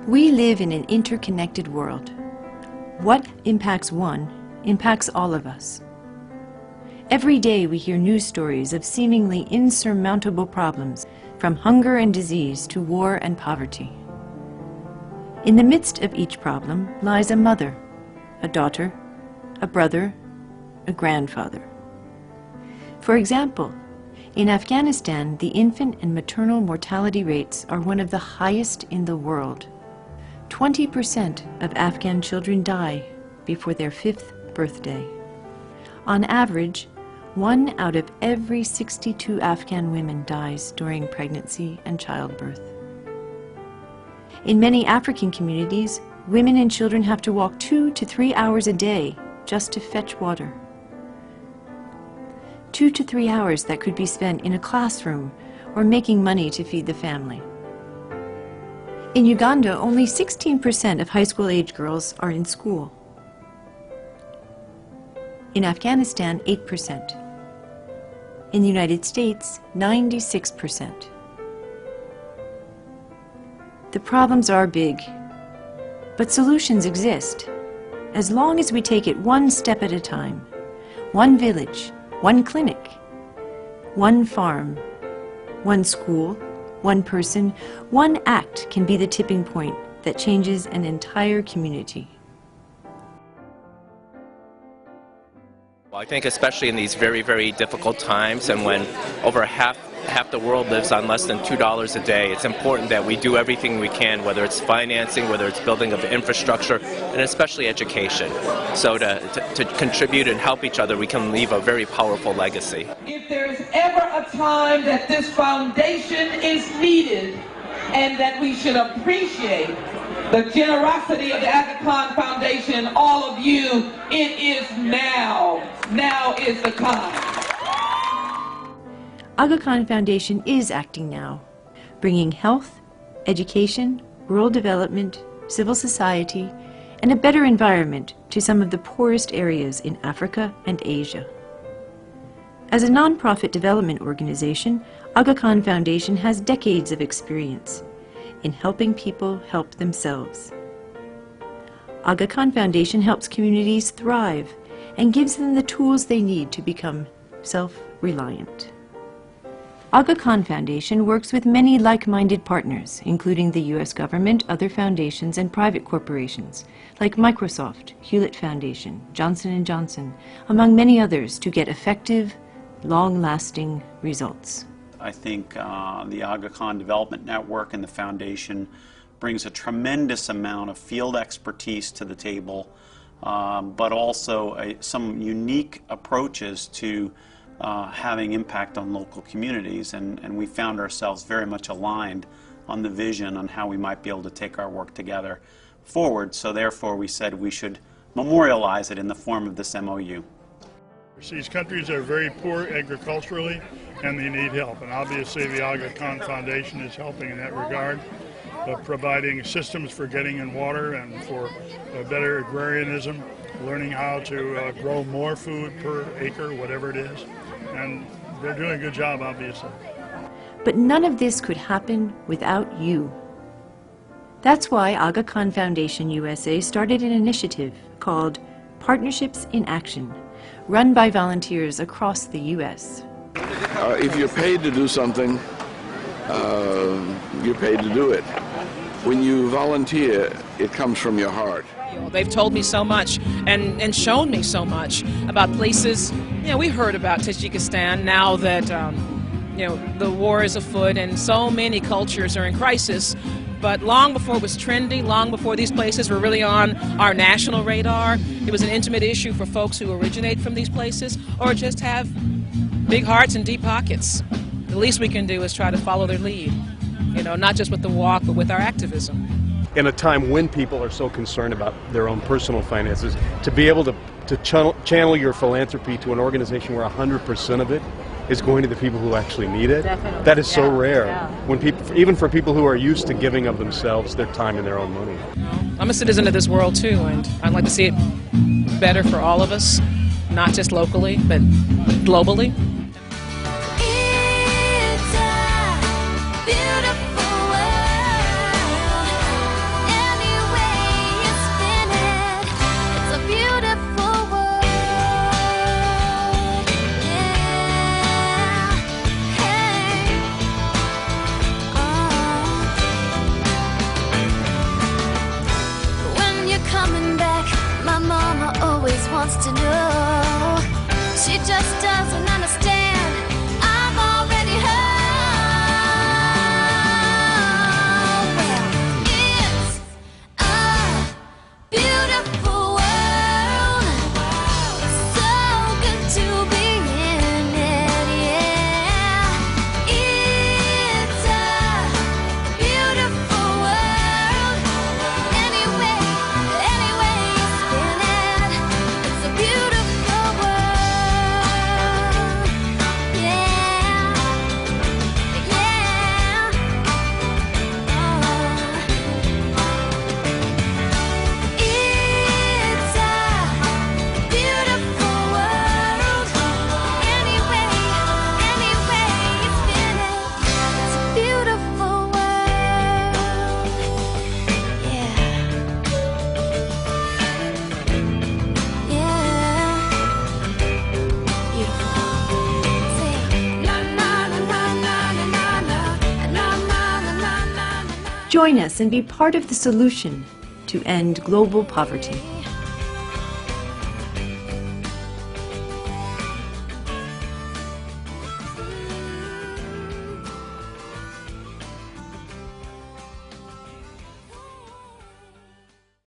We live in an interconnected world. What impacts one impacts all of us. Every day we hear news stories of seemingly insurmountable problems, from hunger and disease to war and poverty. In the midst of each problem lies a mother, a daughter, a brother, a grandfather. For example, in Afghanistan, the infant and maternal mortality rates are one of the highest in the world. 20% of Afghan children die before their 5th birthday. On average, 1 out of every 62 Afghan women dies during pregnancy and childbirth. In many African communities, women and children have to walk 2 to 3 hours a day just to fetch water. 2 to 3 hours that could be spent in a classroom or making money to feed the family. In Uganda, only 16% of high school-age girls are in school. In Afghanistan, 8%. In the United States, 96%. The problems are big, but solutions exist, as long as we take it one step at a time. One village, one clinic, one farm, one school, one person, one act can be the tipping point that changes an entire community. Well, I think especially in these very, very difficult times, and when over half the world lives on less than $2 a day, it's important that we do everything we can, whether it's financing, whether it's building of infrastructure, and especially education. So to contribute and help each other, we can leave a very powerful legacy. If there's ever a time that this foundation is needed and that we should appreciate the generosity of the Aga Khan Foundation, all of you, it is now. Now is the time. Aga Khan Foundation is acting now, bringing health, education, rural development, civil society, and a better environment to some of the poorest areas in Africa and Asia. As a nonprofit development organization, Aga Khan Foundation has decades of experience in helping people help themselves. Aga Khan Foundation helps communities thrive and gives them the tools they need to become self-reliant. Aga Khan Foundation works with many like-minded partners, including the U.S. government, other foundations, and private corporations, like Microsoft, Hewlett Foundation, Johnson & Johnson, among many others, to get effective, long-lasting results. I think the Aga Khan Development Network and the Foundation brings a tremendous amount of field expertise to the table, but also some unique approaches to having impact on local communities, and we found ourselves very much aligned on the vision on how we might be able to take our work together forward, so therefore we said we should memorialize it in the form of this MOU. These countries are very poor agriculturally and they need help, and obviously the Aga Khan Foundation is helping in that regard, providing systems for getting in water and for better agrarianism, learning how to grow more food per acre, whatever it is. And they're doing a good job, obviously. But none of this could happen without you. That's why Aga Khan Foundation USA started an initiative called Partnerships in Action, run by volunteers across the U.S. If you're paid to do something, you're paid to do it. When you volunteer, it comes from your heart. They've told me so much and shown me so much about places. We heard about Tajikistan now that the war is afoot and so many cultures are in crisis. But long before it was trendy, long before these places were really on our national radar, it was an intimate issue for folks who originate from these places or just have big hearts and deep pockets. The least we can do is try to follow their lead, not just with the walk, but with our activism. In a time when people are so concerned about their own personal finances, to be able to channel your philanthropy to an organization where 100% of it is going to the people who actually need it. Definitely. That is so rare. When people, even for people who are used to giving of themselves, their time and their own money. I'm a citizen of this world too, and I'd like to see it better for all of us, not just locally, but globally. It's a beautiful world. wants to know. She just doesn't understand. I'm already home. Well, it's a beautiful world. It's so good to be in it, yeah. It's a beautiful world. Anyway you spin it, it's a beautiful world. Yeah, yeah. It's a beautiful world. Anyway you spin it, it's a beautiful world. Yeah, beautiful. Say na na na na na na na na na na na. Join us and be part of the solution to end global poverty.